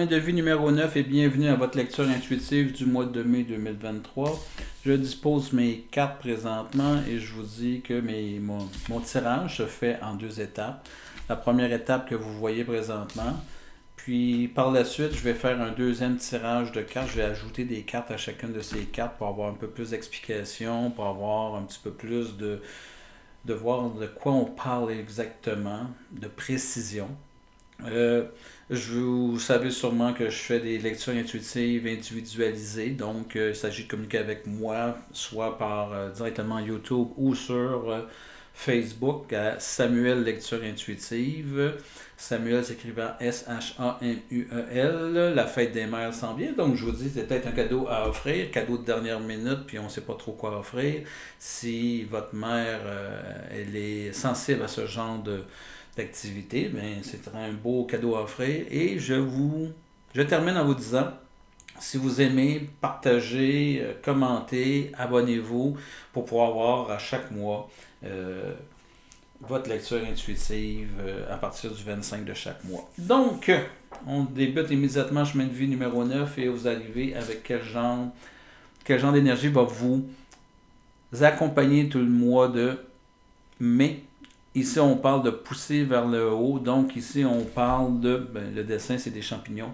chemin de vie numéro 9 et bienvenue à votre lecture intuitive du mois de mai 2023. Je dispose mes cartes présentement et je vous dis que mon tirage se fait en deux étapes. La première étape que vous voyez présentement, puis par la suite, je vais faire un deuxième tirage de cartes. Je vais ajouter des cartes à chacune de ces cartes pour avoir un peu plus d'explications, pour avoir un petit peu plus de voir de quoi on parle exactement, de précision. Vous savez sûrement que je fais des lectures intuitives individualisées, donc il s'agit de communiquer avec moi, soit directement YouTube ou sur Facebook à Samuel Lecture Intuitive. Samuel s'écrivant S-H-A-M-U-E-L. La fête des mères s'en vient, donc je vous dis, c'est peut-être un cadeau à offrir, cadeau de dernière minute, puis on ne sait pas trop quoi offrir. Si votre mère elle est sensible à ce genre d'activité, bien, c'est un beau cadeau à offrir. Et je termine en vous disant, si vous aimez, partagez, commentez, abonnez-vous pour pouvoir voir à chaque mois votre lecture intuitive à partir du 25 de chaque mois. Donc, on débute immédiatement chemin de vie numéro 9 et vous arrivez avec quel genre d'énergie va vous accompagner tout le mois de mai. Ici, on parle de pousser vers le haut. Donc, ici, on parle le dessin, c'est des champignons.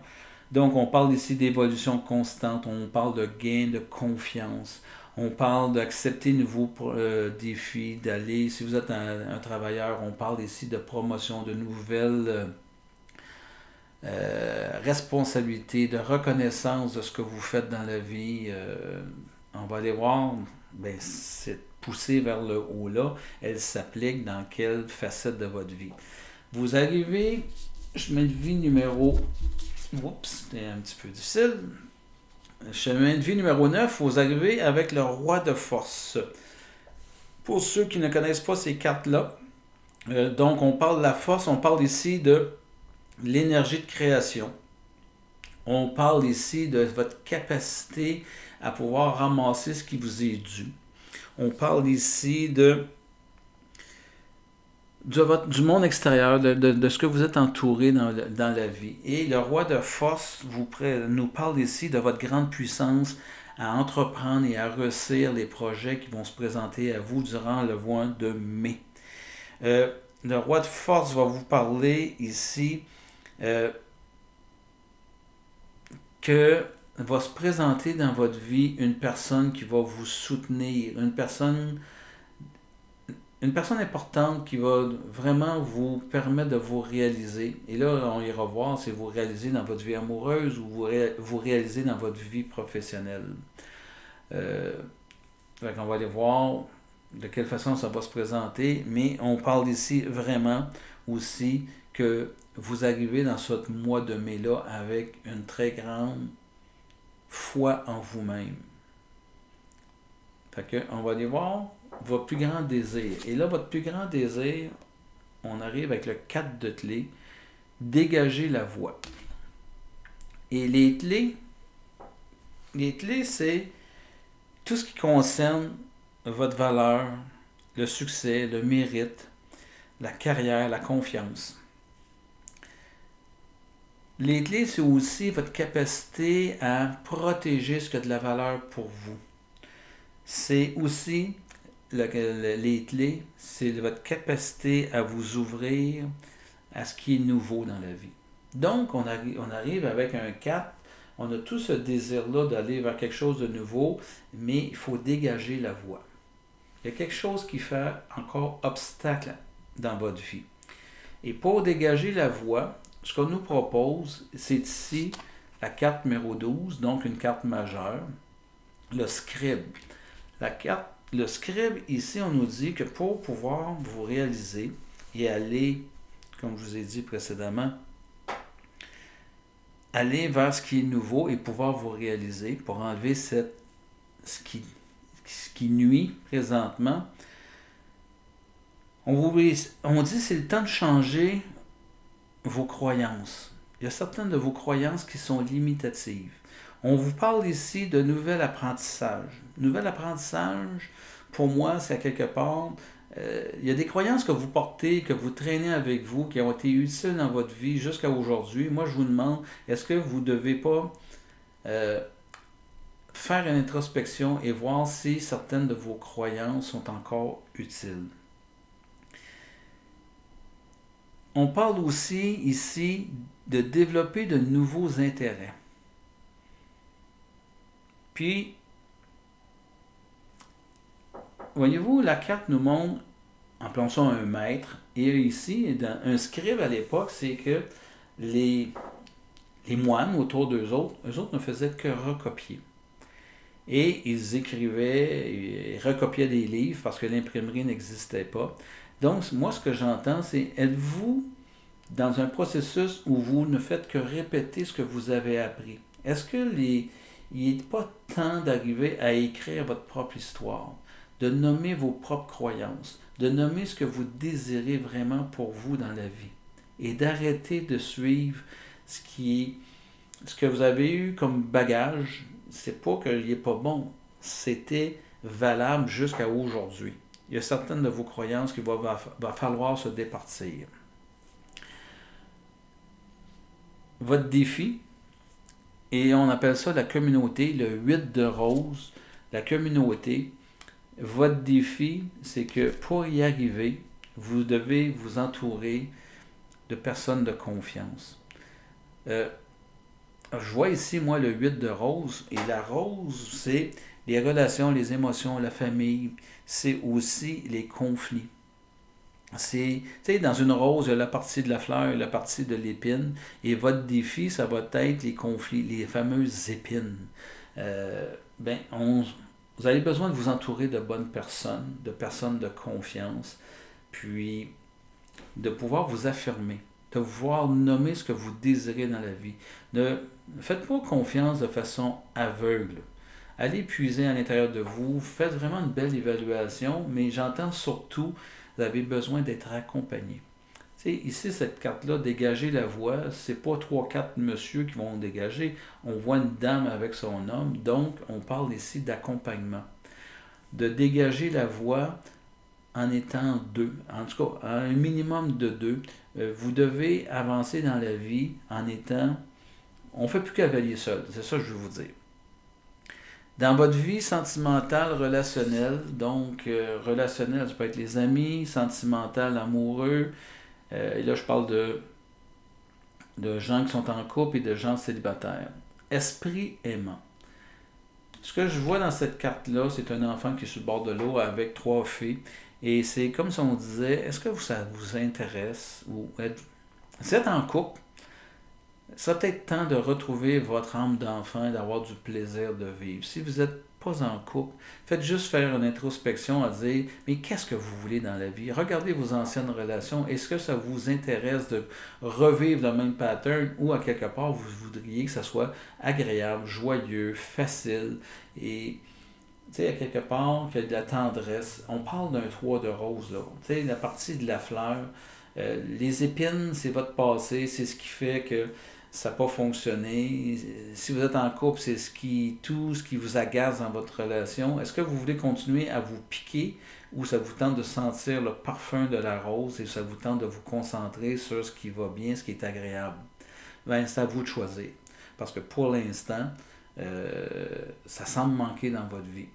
Donc, on parle ici d'évolution constante. On parle de gain de confiance. On parle d'accepter de nouveaux défis, d'aller, si vous êtes un travailleur, on parle ici de promotion, de nouvelles responsabilités, de reconnaissance de ce que vous faites dans la vie. On va aller voir, cette poussée vers le haut-là, elle s'applique dans quelle facette de votre vie. Vous arrivez, chemin de vie numéro... Oups, c'était un petit peu difficile. Chemin de vie numéro 9, vous arrivez avec le roi de force. Pour ceux qui ne connaissent pas ces cartes-là, donc on parle de la force, on parle ici de l'énergie de création. On parle ici de votre capacité à pouvoir ramasser ce qui vous est dû. On parle ici du monde extérieur, de ce que vous êtes entouré dans la vie. Et le roi de force nous parle ici de votre grande puissance à entreprendre et à réussir les projets qui vont se présenter à vous durant le mois de mai. Le roi de force va vous parler ici que va se présenter dans votre vie une personne qui va vous soutenir, une personne importante qui va vraiment vous permettre de vous réaliser. Et là, on ira voir si vous réalisez dans votre vie amoureuse ou vous réalisez dans votre vie professionnelle. On va aller voir de quelle façon ça va se présenter, mais on parle ici vraiment aussi que vous arrivez dans ce mois de mai-là avec une très grande foi en vous-même. On va aller voir votre plus grand désir. Et là, votre plus grand désir, on arrive avec le 4 de clés, dégager la voie. Et les clés, c'est tout ce qui concerne votre valeur, le succès, le mérite, la carrière, la confiance. Les clés, c'est aussi votre capacité à protéger ce qui a de la valeur pour vous. C'est aussi les clés, c'est votre capacité à vous ouvrir à ce qui est nouveau dans la vie. Donc, on arrive avec un 4, on a tout ce désir-là d'aller vers quelque chose de nouveau, mais il faut dégager la voie. Il y a quelque chose qui fait encore obstacle dans votre vie. Et pour dégager la voie, ce qu'on nous propose, c'est ici la carte numéro 12, donc une carte majeure, le scribe. Le scribe, ici, on nous dit que pour pouvoir vous réaliser et aller, comme je vous ai dit précédemment, aller vers ce qui est nouveau et pouvoir vous réaliser, pour enlever ce qui nuit présentement, on dit que c'est le temps de changer vos croyances. Il y a certaines de vos croyances qui sont limitatives. On vous parle ici de nouvel apprentissage. Nouvel apprentissage, pour moi, c'est à quelque part il y a des croyances que vous portez, que vous traînez avec vous, qui ont été utiles dans votre vie jusqu'à aujourd'hui. Moi, je vous demande, est-ce que vous ne devez pas faire une introspection et voir si certaines de vos croyances sont encore utiles? On parle aussi ici de développer de nouveaux intérêts. Puis, voyez-vous, la carte nous montre, appelons ça un maître, et ici, un scribe à l'époque, c'est que les moines autour d'eux autres ne faisaient que recopier. Et ils écrivaient, ils recopiaient des livres parce que l'imprimerie n'existait pas. Donc, moi, ce que j'entends, c'est, êtes-vous dans un processus où vous ne faites que répéter ce que vous avez appris? Est-ce que il n'est pas temps d'arriver à écrire votre propre histoire, de nommer vos propres croyances, de nommer ce que vous désirez vraiment pour vous dans la vie, et d'arrêter de suivre ce que vous avez eu comme bagage? C'est pas qu'il n'est pas bon, c'était valable jusqu'à aujourd'hui. Il y a certaines de vos croyances qu'il va falloir se départir. Votre défi, et on appelle ça la communauté, le 8 de rose, la communauté. Votre défi, c'est que pour y arriver, vous devez vous entourer de personnes de confiance. Je vois ici, moi, le 8 de rose, et la rose, c'est les relations, les émotions, la famille, c'est aussi les conflits. Tu sais, dans une rose, il y a la partie de la fleur et la partie de l'épine, et votre défi, ça va être les conflits, les fameuses épines. Vous avez besoin de vous entourer de bonnes personnes de confiance, puis de pouvoir vous affirmer, de pouvoir nommer ce que vous désirez dans la vie. Ne faites pas confiance de façon aveugle. Allez puiser à l'intérieur de vous, faites vraiment une belle évaluation, mais j'entends surtout, vous avez besoin d'être accompagné. Tu sais, ici, cette carte-là, dégager la voix, c'est pas 3-4 messieurs qui vont dégager. On voit une dame avec son homme, donc on parle ici d'accompagnement. De dégager la voix en étant deux, en tout cas, un minimum de deux. Vous devez avancer dans la vie en étant... On ne fait plus cavalier seul, c'est ça que je veux vous dire. Dans votre vie sentimentale, relationnelle, donc relationnelle, ça peut être les amis, sentimental, amoureux, et là je parle de gens qui sont en couple et de gens célibataires. Esprit aimant. Ce que je vois dans cette carte-là, c'est un enfant qui est sur le bord de l'eau avec 3 fées, et c'est comme si on disait, est-ce que ça vous intéresse, ou si vous êtes en couple, ça peut-être temps de retrouver votre âme d'enfant et d'avoir du plaisir de vivre. Si vous n'êtes pas en couple, faites juste faire une introspection à dire, mais qu'est-ce que vous voulez dans la vie? Regardez vos anciennes relations. Est-ce que ça vous intéresse de revivre le même pattern ou à quelque part vous voudriez que ça soit agréable, joyeux, facile et tu sais, à quelque part, qu'il y a de la tendresse. On parle d'un 3 de rose, là. Tu sais, la partie de la fleur, les épines, c'est votre passé, c'est ce qui fait que ça n'a pas fonctionné. Si vous êtes en couple, c'est tout ce qui vous agace dans votre relation. Est-ce que vous voulez continuer à vous piquer ou ça vous tente de sentir le parfum de la rose et ça vous tente de vous concentrer sur ce qui va bien, ce qui est agréable? Ben, c'est à vous de choisir. Parce que pour l'instant, ça semble manquer dans votre vie.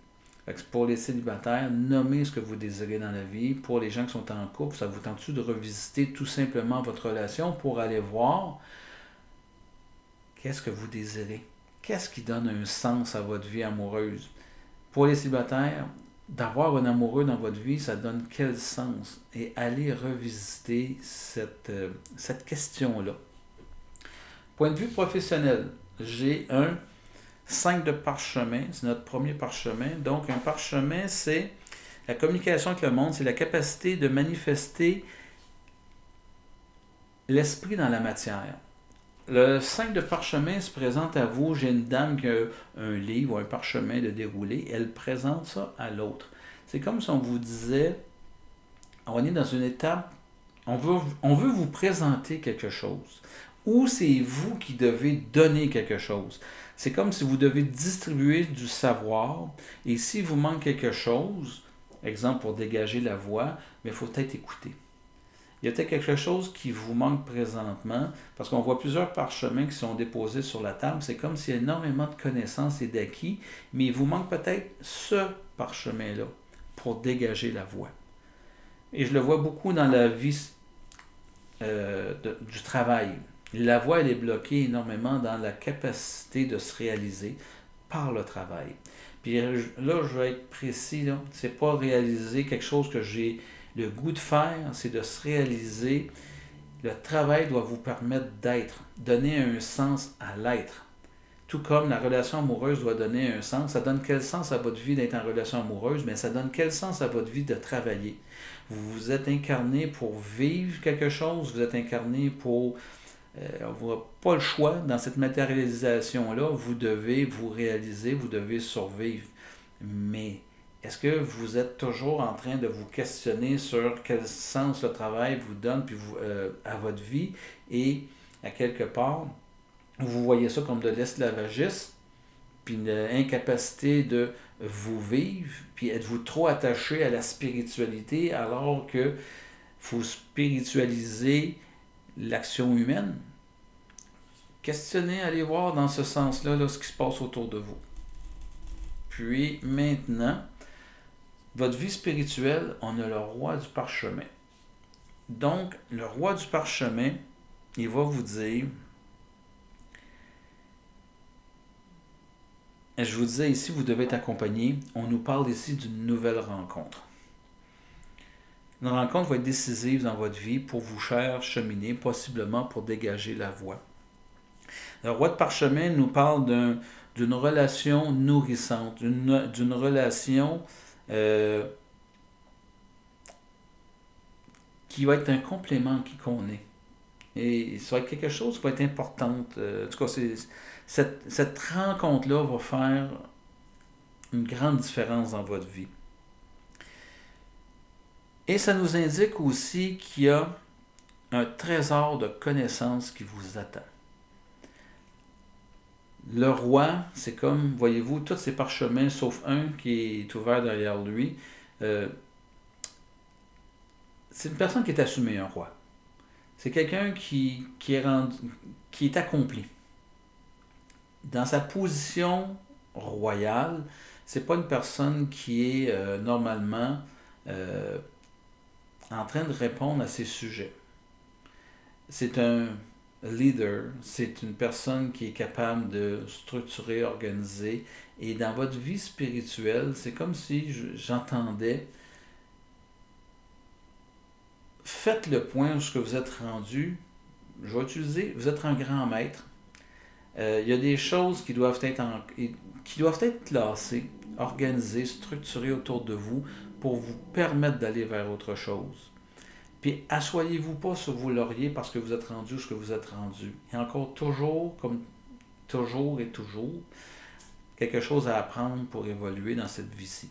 Fait que pour les célibataires, nommez ce que vous désirez dans la vie. Pour les gens qui sont en couple, ça vous tente-tu de revisiter tout simplement votre relation pour aller voir qu'est-ce que vous désirez? Qu'est-ce qui donne un sens à votre vie amoureuse? Pour les célibataires, d'avoir un amoureux dans votre vie, ça donne quel sens? Et allez revisiter cette question-là. Point de vue professionnel, j'ai un 5 de parchemin, c'est notre premier parchemin. Donc, un parchemin, c'est la communication avec le monde, c'est la capacité de manifester l'esprit dans la matière. Le 5 de parchemin se présente à vous. J'ai une dame qui a un livre ou un parchemin de déroulé. Elle présente ça à l'autre. C'est comme si on vous disait, on est dans une étape, on veut vous présenter quelque chose. Ou c'est vous qui devez donner quelque chose. C'est comme si vous devez distribuer du savoir. Et s'il vous manque quelque chose, exemple pour dégager la voix, mais il faut peut-être écouter. Il y a peut-être quelque chose qui vous manque présentement, parce qu'on voit plusieurs parchemins qui sont déposés sur la table. C'est comme s'il y a énormément de connaissances et d'acquis, mais il vous manque peut-être ce parchemin-là pour dégager la voix. Et je le vois beaucoup dans la vie du travail. La voix, elle est bloquée énormément dans la capacité de se réaliser par le travail. Puis là, je vais être précis, là. C'est pas réaliser quelque chose que j'ai le goût de faire, c'est de se réaliser. Le travail doit vous permettre d'être, donner un sens à l'être. Tout comme la relation amoureuse doit donner un sens. Ça donne quel sens à votre vie d'être en relation amoureuse? Mais ça donne quel sens à votre vie de travailler? Vous vous êtes incarné pour vivre quelque chose, vous êtes incarné pour... vous n'avez pas le choix dans cette matérialisation-là. Vous devez vous réaliser, vous devez survivre. Mais est-ce que vous êtes toujours en train de vous questionner sur quel sens le travail vous donne à votre vie et à quelque part, vous voyez ça comme de l'esclavagisme, puis une incapacité de vous vivre, puis êtes-vous trop attaché à la spiritualité alors que faut spiritualiser l'action humaine? Questionnez, allez voir dans ce sens-là ce qui se passe autour de vous. Puis maintenant, votre vie spirituelle, on a le roi du parchemin. Donc, le roi du parchemin, il va vous dire, je vous disais ici, vous devez être accompagné. On nous parle ici d'une nouvelle rencontre. Une rencontre va être décisive dans votre vie pour vous faire cheminer, possiblement pour dégager la voie. Le roi de parchemin nous parle d'une relation nourrissante, d'une relation qui va être un complément qu'on est. Et ça va être quelque chose qui va être important. En tout cas, cette rencontre-là va faire une grande différence dans votre vie. Et ça nous indique aussi qu'il y a un trésor de connaissances qui vous attend. Le roi, c'est comme, voyez-vous, tous ces parchemins, sauf un qui est ouvert derrière lui. C'est une personne qui est assumée, un roi. C'est quelqu'un qui est accompli. Dans sa position royale, c'est pas une personne qui est normalement en train de répondre à ses sujets. C'est un leader, c'est une personne qui est capable de structurer, organiser. Et dans votre vie spirituelle, c'est comme si j'entendais, faites le point où ce que vous êtes rendu. Je vais utiliser, vous êtes un grand maître. Il y a des choses qui doivent être classées, organisées, structurées autour de vous pour vous permettre d'aller vers autre chose. Puis, assoyez-vous pas sur vos lauriers parce que vous êtes rendu ce que vous êtes rendu. Il y a encore toujours, comme toujours et toujours, quelque chose à apprendre pour évoluer dans cette vie-ci.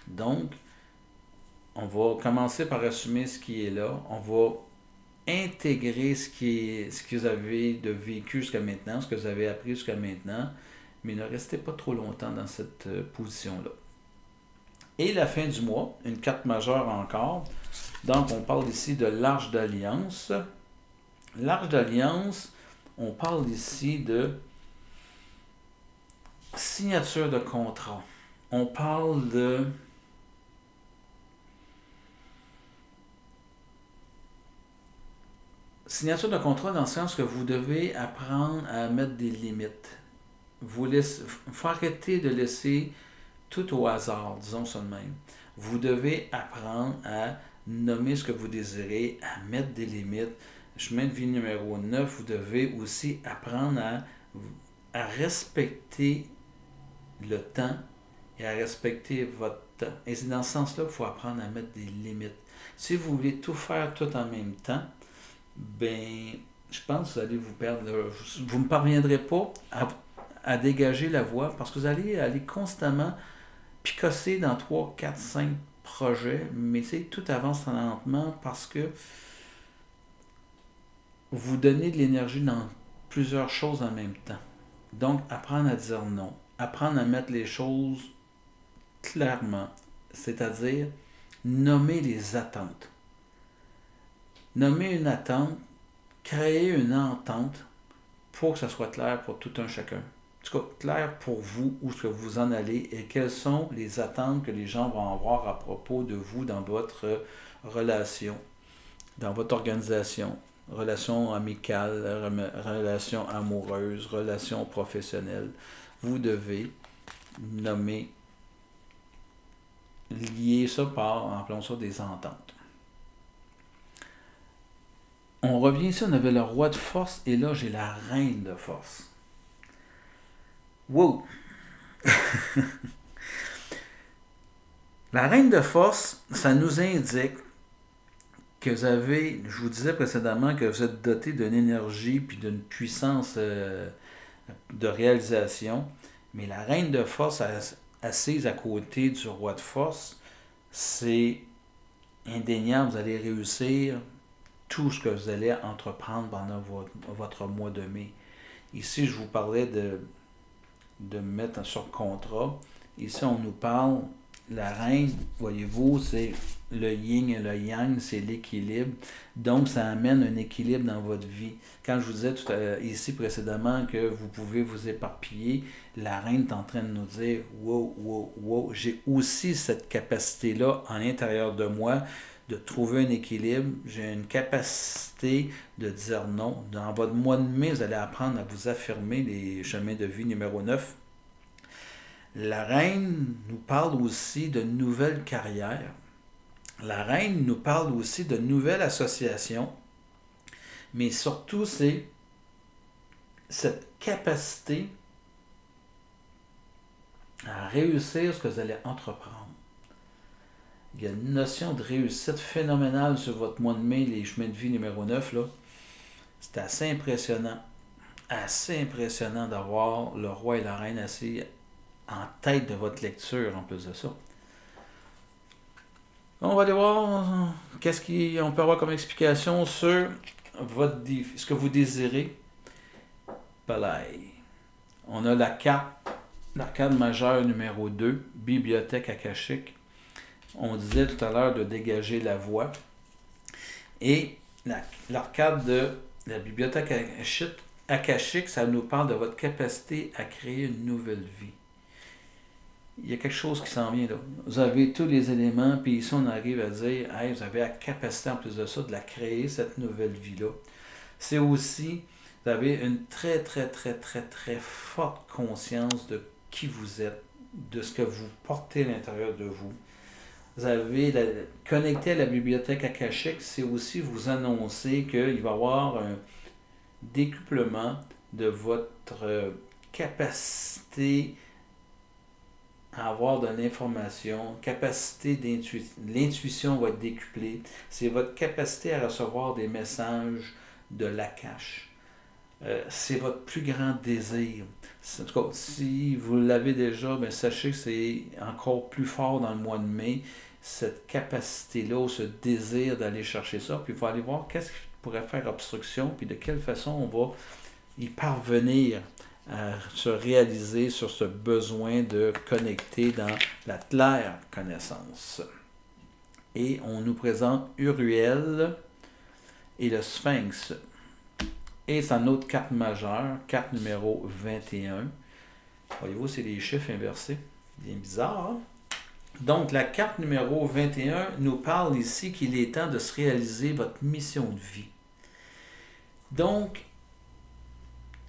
Donc, on va commencer par assumer ce qui est là. On va intégrer ce que vous avez de vécu jusqu'à maintenant, ce que vous avez appris jusqu'à maintenant, mais ne restez pas trop longtemps dans cette position-là. Et la fin du mois, une carte majeure encore. Donc, on parle ici de l'Arche d'Alliance. L'Arche d'Alliance, on parle ici de signature de contrat. On parle de signature de contrat dans le sens que vous devez apprendre à mettre des limites. Il faut arrêter de laisser tout au hasard, disons ça de même. Vous devez apprendre à nommer ce que vous désirez, à mettre des limites. Chemin de vie numéro 9, vous devez aussi apprendre à respecter le temps et à respecter votre temps. Et c'est dans ce sens-là qu'il faut apprendre à mettre des limites. Si vous voulez tout faire tout en même temps, ben, je pense que vous allez vous perdre. Vous ne parviendrez pas à dégager la voie parce que vous allez aller constamment picosser dans 3, 4, 5 projets, mais tout avance lentement parce que vous donnez de l'énergie dans plusieurs choses en même temps. Donc, apprendre à dire non, apprendre à mettre les choses clairement, c'est-à-dire Nommez les attentes. Nommez une attente, créez une entente pour que ça soit clair pour tout un chacun. En tout cas, clair pour vous, où est-ce que vous en allez et quelles sont les attentes que les gens vont avoir à propos de vous dans votre relation, dans votre organisation, relation amicale, relation amoureuse, relation professionnelle. Vous devez nommer, lier ça par, appelons ça des ententes. On revient ici, on avait le roi de force et là j'ai la reine de force. Wow! La reine de force, ça nous indique que vous avez, je vous disais précédemment, que vous êtes doté d'une énergie puis d'une puissance de réalisation, mais la reine de force assise à côté du roi de force, c'est indéniable, vous allez réussir tout ce que vous allez entreprendre pendant votre mois de mai. Ici, je vous parlais de mettre sur contrat. Ici, on nous parle, la reine, voyez-vous, c'est le yin et le yang, c'est l'équilibre. Donc, ça amène un équilibre dans votre vie. Quand je vous disais ici précédemment que vous pouvez vous éparpiller, la reine est en train de nous dire « Wow, wow, wow, j'ai aussi cette capacité-là à l'intérieur de moi de trouver un équilibre. J'ai une capacité de dire non. Dans votre mois de mai, vous allez apprendre à vous affirmer les chemins de vie numéro 9. La reine nous parle aussi de nouvelles carrières. La reine nous parle aussi de nouvelles associations. Mais surtout, c'est cette capacité à réussir ce que vous allez entreprendre. Il y a une notion de réussite phénoménale sur votre mois de mai, les chemins de vie numéro 9. Là. C'est assez impressionnant. Assez impressionnant d'avoir le roi et la reine assis en tête de votre lecture en plus de ça. On va aller voir qu'est-ce qu'on peut avoir comme explication sur ce que vous désirez. Palais. On a la carte, l'arcade majeure numéro 2, bibliothèque akashique. On disait tout à l'heure de dégager la voix. Et l'arcade de la bibliothèque akashique, ça nous parle de votre capacité à créer une nouvelle vie. Il y a quelque chose qui s'en vient là. Vous avez tous les éléments, puis ici on arrive à dire, hey, vous avez la capacité en plus de ça de la créer, cette nouvelle vie-là. C'est aussi, vous avez une très, très, très, très, très forte conscience de qui vous êtes, de ce que vous portez à l'intérieur de vous. Vous avez connecté à la bibliothèque akashique, c'est aussi vous annoncer qu'il va y avoir un décuplement de votre capacité à avoir de l'information, capacité d'intuition. L'intuition va être décuplée. C'est votre capacité à recevoir des messages de l'Akash. C'est votre plus grand désir. En tout cas, si vous l'avez déjà, bien, sachez que c'est encore plus fort dans le mois de mai, cette capacité-là, ce désir d'aller chercher ça. Puis il faut aller voir qu'est-ce qui pourrait faire obstruction, puis de quelle façon on va y parvenir à se réaliser sur ce besoin de connecter dans la claire connaissance. Et on nous présente Uriel et le Sphinx. Et c'est une autre carte majeure, carte numéro 21. Voyez-vous, c'est les chiffres inversés. Bien bizarre, hein? Donc, la carte numéro 21 nous parle ici qu'il est temps de se réaliser votre mission de vie. Donc,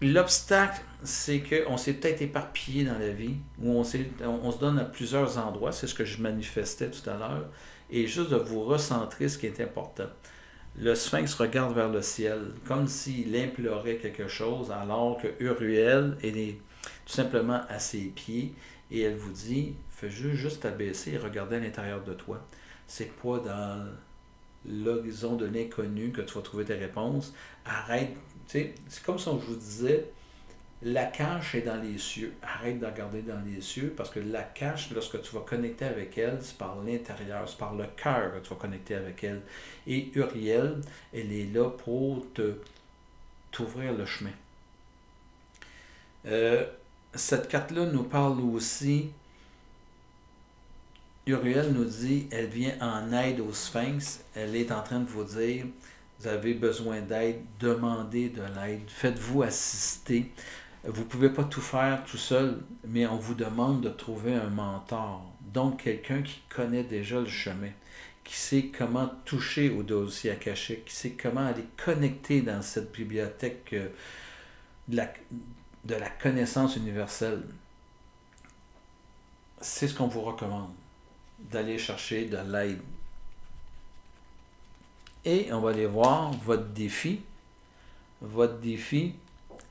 l'obstacle, c'est qu'on s'est peut-être éparpillé dans la vie, ou on se donne à plusieurs endroits, c'est ce que je manifestais tout à l'heure, et juste de vous recentrer ce qui est important. Le Sphinx regarde vers le ciel, comme s'il implorait quelque chose, alors que Uriel est tout simplement à ses pieds, et elle vous dit, fais juste t'abaisser et regarder à l'intérieur de toi. C'est pas dans l'horizon de l'inconnu que tu vas trouver tes réponses. Arrête. C'est comme si je vous disais, la cache est dans les cieux. Arrête de regarder dans les cieux parce que la cache, lorsque tu vas connecter avec elle, c'est par l'intérieur, c'est par le cœur que tu vas connecter avec elle. Et Uriel, elle est là pour t'ouvrir le chemin. Cette carte-là nous parle aussi Uriel nous dit, elle vient en aide au Sphinx. Elle est en train de vous dire, vous avez besoin d'aide, demandez de l'aide, faites-vous assister. Vous ne pouvez pas tout faire tout seul, mais on vous demande de trouver un mentor. Donc, quelqu'un qui connaît déjà le chemin, qui sait comment toucher au dossier akashique, qui sait comment aller connecter dans cette bibliothèque de la connaissance universelle. C'est ce qu'on vous recommande, d'aller chercher de l'aide. Et on va aller voir votre défi. Votre défi,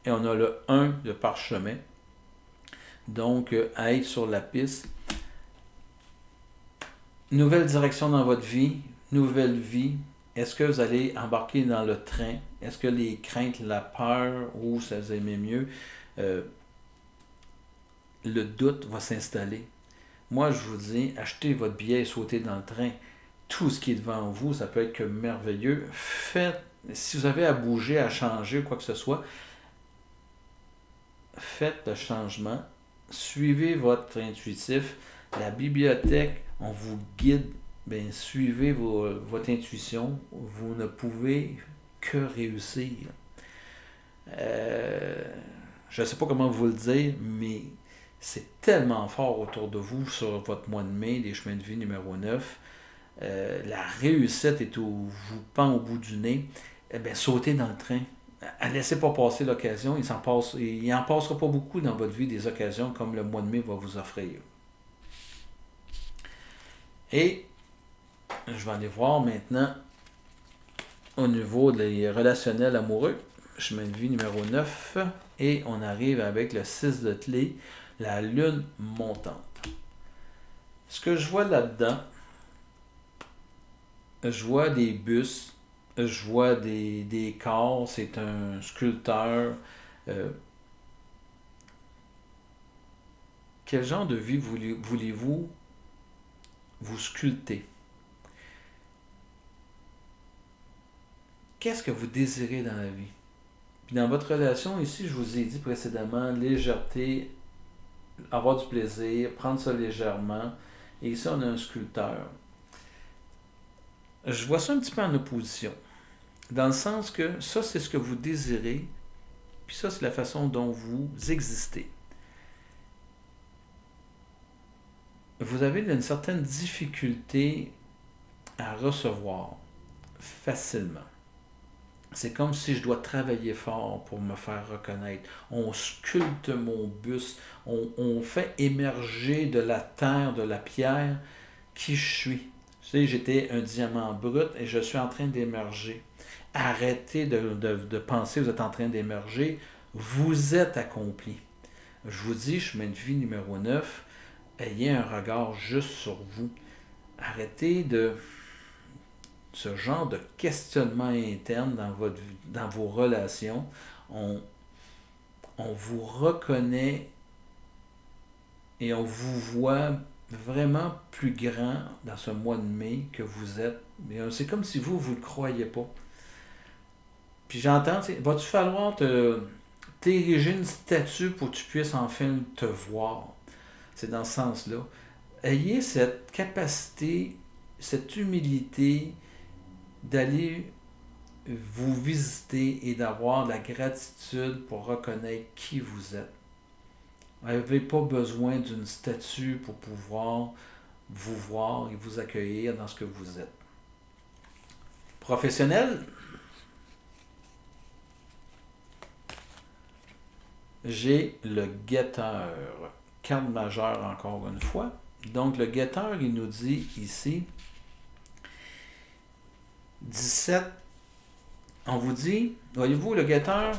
et on a le 1 de parchemin. Donc, être sur la piste. Nouvelle direction dans votre vie, nouvelle vie. Est-ce que vous allez embarquer dans le train? Est-ce que les craintes, la peur, ou ça vous aimez mieux, le doute va s'installer? Moi, je vous dis, achetez votre billet et sautez dans le train. Tout ce qui est devant vous, ça peut être que merveilleux. Faites, si vous avez à bouger, à changer, quoi que ce soit, faites le changement. Suivez votre intuitif. La bibliothèque, on vous guide. Bien, suivez votre intuition. Vous ne pouvez que réussir. Je ne sais pas comment vous le dire, mais c'est tellement fort autour de vous sur votre mois de mai, les chemins de vie numéro 9. La réussite est vous pend au bout du nez. Eh bien, sautez dans le train. Ne laissez pas passer l'occasion. Il n'en passera pas beaucoup dans votre vie des occasions comme le mois de mai va vous offrir. Et je vais aller voir maintenant au niveau des relationnels amoureux, chemin de vie numéro 9, et on arrive avec le 6 de clé, la lune montante. Ce que je vois là-dedans, je vois des bustes, je vois des corps, c'est un sculpteur. Quel genre de vie voulez-vous vous sculpter? Qu'est-ce que vous désirez dans la vie? Puis dans votre relation, ici, je vous ai dit précédemment, légèreté, avoir du plaisir, prendre ça légèrement. Et ici, on a un sculpteur. Je vois ça un petit peu en opposition. Dans le sens que ça, c'est ce que vous désirez, puis ça, c'est la façon dont vous existez. Vous avez une certaine difficulté à recevoir facilement. C'est comme si je dois travailler fort pour me faire reconnaître. On sculpte mon buste, on fait émerger de la terre, de la pierre, qui je suis. Tu sais, j'étais un diamant brut et je suis en train d'émerger. Arrêtez de penser que vous êtes en train d'émerger. Vous êtes accompli. Je vous dis, chemin de vie numéro 9, ayez un regard juste sur vous. Arrêtez de ce genre de questionnement interne dans vos relations. On vous reconnaît et on vous voit vraiment plus grand dans ce mois de mai que vous êtes. Mais c'est comme si vous ne le croyez pas. Puis j'entends, va-tu falloir t'ériger une statue pour que tu puisses enfin te voir? C'est dans ce sens-là. Ayez cette capacité, cette humilité d'aller vous visiter et d'avoir de la gratitude pour reconnaître qui vous êtes. Vous n'avez pas besoin d'une statue pour pouvoir vous voir et vous accueillir dans ce que vous êtes. Professionnel, j'ai le guetteur. Carte majeure encore une fois. Donc le guetteur, il nous dit ici 17. On vous dit, voyez-vous, le guetteur,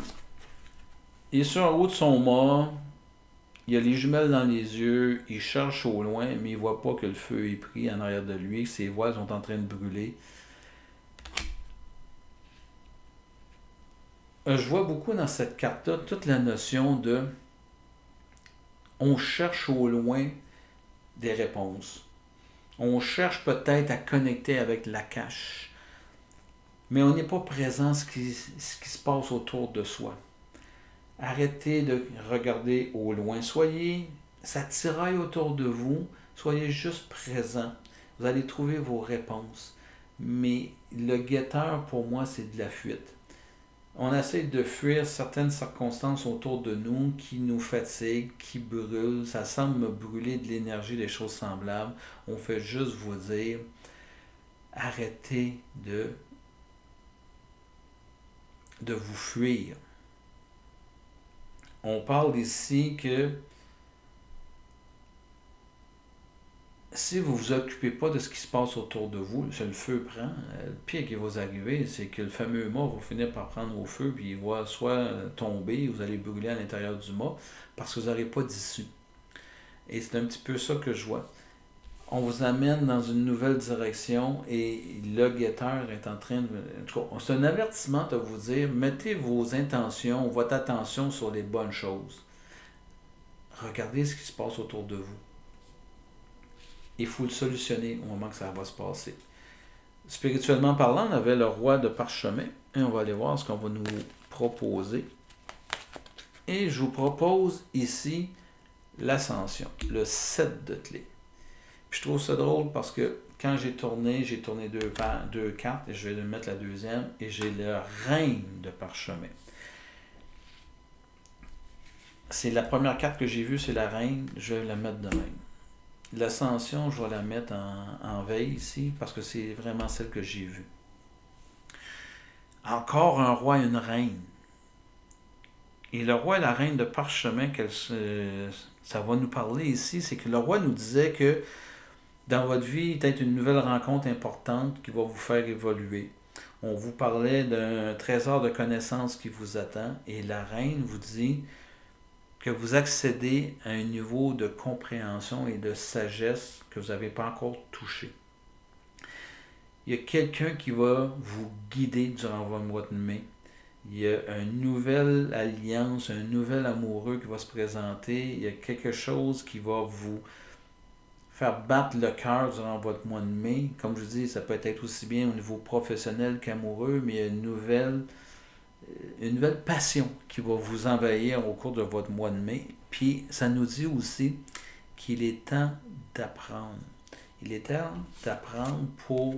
il est sur en haut de son mât, il a les jumelles dans les yeux, il cherche au loin, mais il ne voit pas que le feu est pris en arrière de lui, que ses voiles sont en train de brûler. Je vois beaucoup dans cette carte-là toute la notion de on cherche au loin des réponses. On cherche peut-être à connecter avec la cache, mais on n'est pas présent ce qui se passe autour de soi. Arrêtez de regarder au loin. Ça tiraille autour de vous. Soyez juste présent. Vous allez trouver vos réponses. Mais le guetteur, pour moi, c'est de la fuite. On essaie de fuir certaines circonstances autour de nous qui nous fatiguent, qui brûlent. Ça semble me brûler de l'énergie, des choses semblables. On fait juste vous dire, arrêtez de vous fuir. On parle ici que si vous ne vous occupez pas de ce qui se passe autour de vous, le feu prend. Le pire qui va vous arriver, c'est que le fameux mât va finir par prendre au feu, puis il va soit tomber, vous allez brûler à l'intérieur du mât, parce que vous n'aurez pas d'issue. Et c'est un petit peu ça que je vois. On vous amène dans une nouvelle direction et le guetteur est en train de... C'est un avertissement de vous dire, mettez vos intentions, votre attention sur les bonnes choses. Regardez ce qui se passe autour de vous. Il faut le solutionner au moment que ça va se passer. Spirituellement parlant, on avait le roi de parchemin et on va aller voir ce qu'on va nous proposer. Et je vous propose ici l'ascension, le 7 de clés. Puis je trouve ça drôle parce que quand j'ai tourné deux cartes et je vais mettre la deuxième et j'ai le reine de parchemin. C'est la première carte que j'ai vue, c'est la reine, je vais la mettre de même. L'ascension, je vais la mettre en veille ici, parce que c'est vraiment celle que j'ai vue. Encore un roi et une reine. Et le roi et la reine de parchemin, ça va nous parler ici, c'est que le roi nous disait que dans votre vie, peut-être une nouvelle rencontre importante qui va vous faire évoluer. On vous parlait d'un trésor de connaissances qui vous attend, et la reine vous dit que vous accédez à un niveau de compréhension et de sagesse que vous n'avez pas encore touché. Il y a quelqu'un qui va vous guider durant votre mois de mai. Il y a une nouvelle alliance, un nouvel amoureux qui va se présenter. Il y a quelque chose qui va vous faire battre le cœur durant votre mois de mai. Comme je vous dis, ça peut être aussi bien au niveau professionnel qu'amoureux, mais il y a une nouvelle passion qui va vous envahir au cours de votre mois de mai. Puis ça nous dit aussi qu'il est temps d'apprendre. Il est temps d'apprendre pour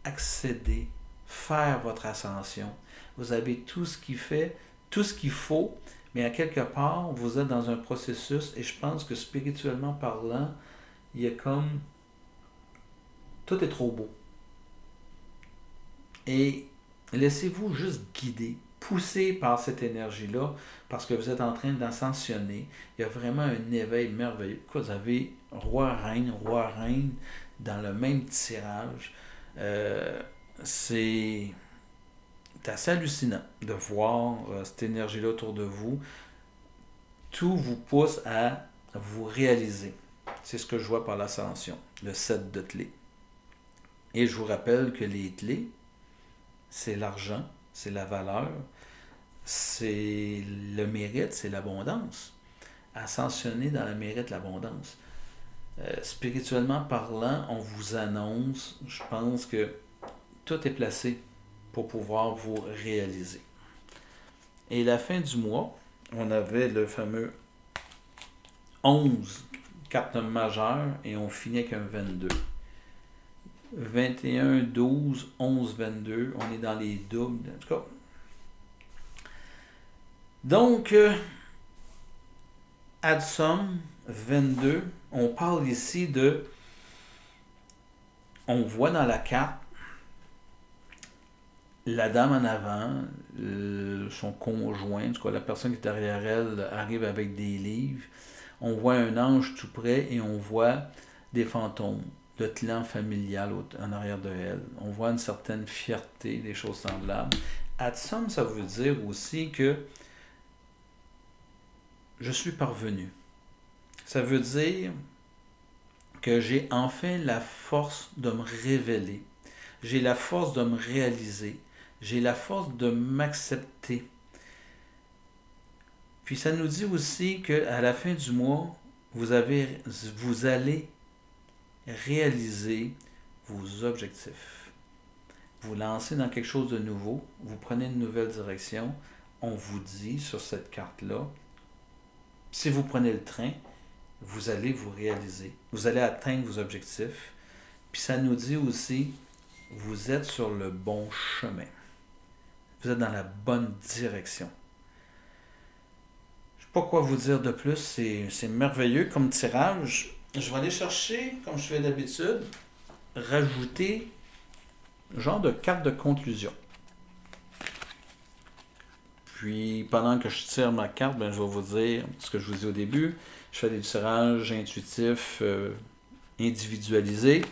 accéder, faire votre ascension. Vous avez tout ce qu'il faut, mais à quelque part, vous êtes dans un processus et je pense que spirituellement parlant, il y a comme... Tout est trop beau. Et laissez-vous juste guider, poussé par cette énergie-là, parce que vous êtes en train d'ascensionner. Il y a vraiment un éveil merveilleux. Vous avez roi-reine dans le même tirage. C'est assez hallucinant de voir cette énergie-là autour de vous. Tout vous pousse à vous réaliser. C'est ce que je vois par l'ascension, le 7 de clés. Et je vous rappelle que les clés, c'est l'argent, c'est la valeur, c'est le mérite, c'est l'abondance. Ascensionner dans le mérite, l'abondance. Spirituellement parlant, on vous annonce, je pense que tout est placé pour pouvoir vous réaliser. Et la fin du mois, on avait le fameux 11 cartes majeures et on finit avec un 22. 21, 12, 11, 22, on est dans les doubles, en tout cas. Donc, add sum, 22, on parle ici de, on voit dans la carte, la dame en avant, son conjoint, en tout cas la personne qui est derrière elle, arrive avec des livres, on voit un ange tout près et on voit des fantômes. Le clan familial en arrière de elle. On voit une certaine fierté, des choses semblables. Ad sum, ça veut dire aussi que je suis parvenu. Ça veut dire que j'ai enfin la force de me révéler. J'ai la force de me réaliser. J'ai la force de m'accepter. Puis ça nous dit aussi qu'à la fin du mois, vous allez réaliser vos objectifs. Vous lancez dans quelque chose de nouveau, vous prenez une nouvelle direction, on vous dit sur cette carte-là, si vous prenez le train, vous allez vous réaliser. Vous allez atteindre vos objectifs. Puis ça nous dit aussi, vous êtes sur le bon chemin. Vous êtes dans la bonne direction. Je ne sais pas quoi vous dire de plus. C'est merveilleux comme tirage. Je vais aller chercher, comme je fais d'habitude, rajouter genre de carte de conclusion. Puis, pendant que je tire ma carte, ben, je vais vous dire ce que je vous dis au début. Je fais des tirages intuitifs individualisés.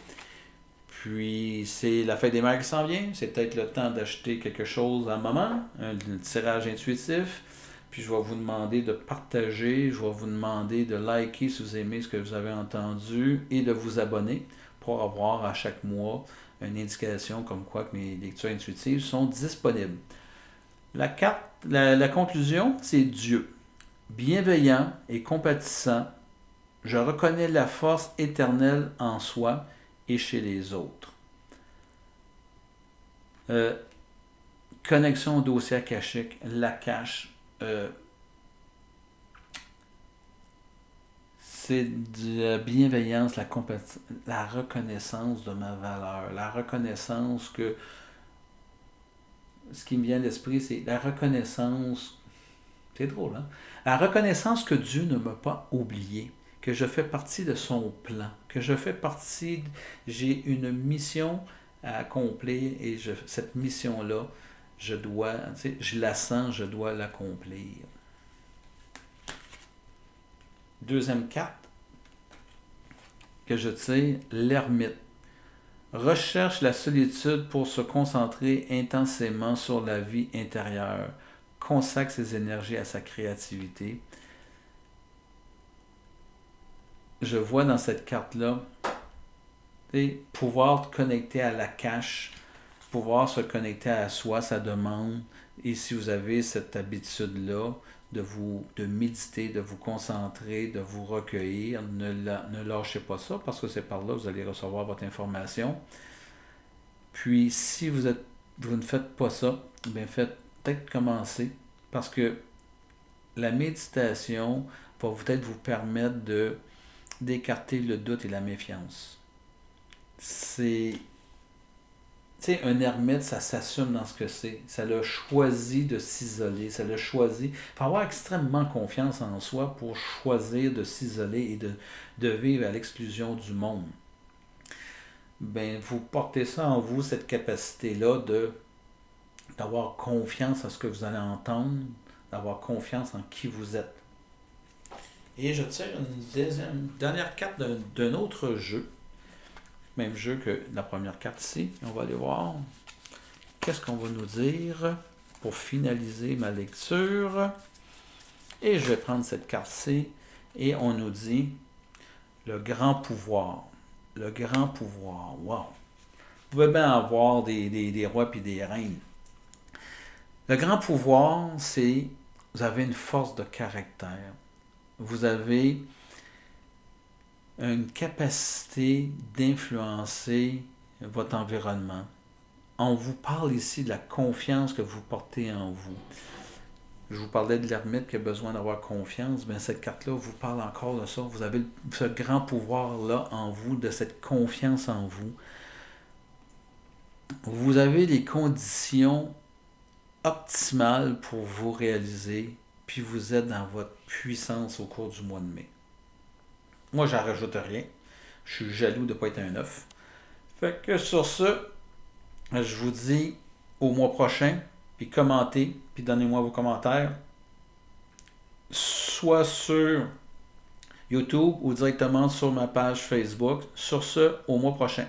Puis, c'est la fête des mères qui s'en vient. C'est peut-être le temps d'acheter quelque chose à maman, un tirage intuitif. Puis, je vais vous demander de partager. Je vais vous demander de liker si vous aimez ce que vous avez entendu et de vous abonner pour avoir à chaque mois une indication comme quoi que mes lectures intuitives sont disponibles. La conclusion, c'est Dieu. Bienveillant et compatissant, je reconnais la force éternelle en soi et chez les autres. Connexion au dossier akashique, l'Akash, c'est de la bienveillance, la reconnaissance de ma valeur, la reconnaissance que ce qui me vient à l'esprit, c'est la reconnaissance, c'est drôle, hein? La reconnaissance que Dieu ne m'a pas oublié, que je fais partie de son plan, que je fais partie, j'ai une mission à accomplir et cette mission-là, je la sens, je dois l'accomplir. Deuxième carte que je tire, l'ermite. Recherche la solitude pour se concentrer intensément sur la vie intérieure. Consacre ses énergies à sa créativité. Je vois dans cette carte-là pouvoir connecter à l'Akash, pouvoir se connecter à soi, ça demande. Et si vous avez cette habitude-là de méditer, de vous concentrer, de vous recueillir, ne lâchez pas ça parce que c'est par là que vous allez recevoir votre information. Puis si vous ne faites pas ça, bien faites peut-être commencer parce que la méditation va peut-être vous permettre d'écarter le doute et la méfiance. Un ermite, ça s'assume dans ce que c'est. Ça l'a choisi de s'isoler. Ça l'a choisi. Il faut avoir extrêmement confiance en soi pour choisir de s'isoler et de vivre à l'exclusion du monde. Ben, vous portez ça en vous, cette capacité-là d'avoir confiance en ce que vous allez entendre, d'avoir confiance en qui vous êtes. Et je tire une dernière carte d'un autre jeu. Même jeu que la première carte ici. On va aller voir qu'est-ce qu'on va nous dire pour finaliser ma lecture. Et je vais prendre cette carte-ci et on nous dit le grand pouvoir. Le grand pouvoir. Wow! Vous pouvez bien avoir des rois et des reines. Le grand pouvoir, c'est vous avez une force de caractère. Vous avez une capacité d'influencer votre environnement. On vous parle ici de la confiance que vous portez en vous. Je vous parlais de l'ermite qui a besoin d'avoir confiance. Bien, cette carte-là vous parle encore de ça. Vous avez ce grand pouvoir-là en vous, de cette confiance en vous. Vous avez les conditions optimales pour vous réaliser, puis vous êtes dans votre puissance au cours du mois de mai. Moi, j'en rajoute rien. Je suis jaloux de ne pas être un 9. Fait que sur ce, je vous dis au mois prochain, puis commentez, puis donnez-moi vos commentaires, soit sur YouTube ou directement sur ma page Facebook. Sur ce, au mois prochain.